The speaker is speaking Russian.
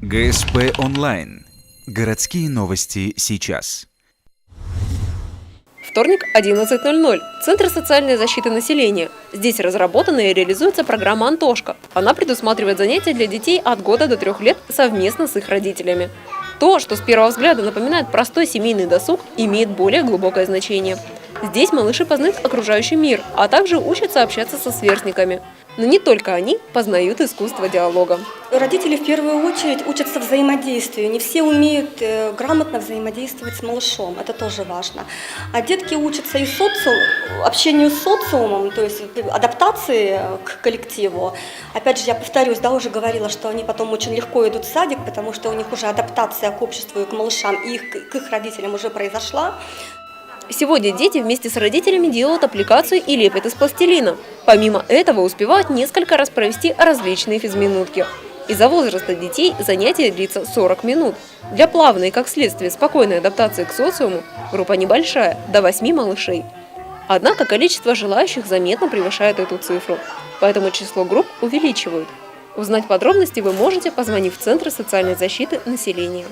ГСП онлайн. Городские новости сейчас. Вторник, 11:00. Центр социальной защиты населения. Здесь разработана и реализуется программа «Антошка». Она предусматривает занятия для детей от года до 3 лет совместно с их родителями. То, что с первого взгляда напоминает простой семейный досуг, имеет более глубокое значение. Здесь малыши познают окружающий мир, а также учатся общаться со сверстниками. Но не только они познают искусство диалога. Родители в первую очередь учатся взаимодействию. Не все умеют грамотно взаимодействовать с малышом, это тоже важно. А детки учатся и общению с социумом, то есть адаптации к коллективу. Опять же, я повторюсь, уже говорила, что они потом очень легко идут в садик, потому что у них уже адаптация к обществу и к малышам, и к их родителям уже произошла. Сегодня дети вместе с родителями делают аппликацию и лепят из пластилина. Помимо этого успевают несколько раз провести различные физминутки. Из-за возраста детей занятие длится 40 минут. Для плавной, как следствие, спокойной адаптации к социуму группа небольшая, до 8 малышей. Однако количество желающих заметно превышает эту цифру, поэтому число групп увеличивают. Узнать подробности вы можете, позвонив в Центр социальной защиты населения.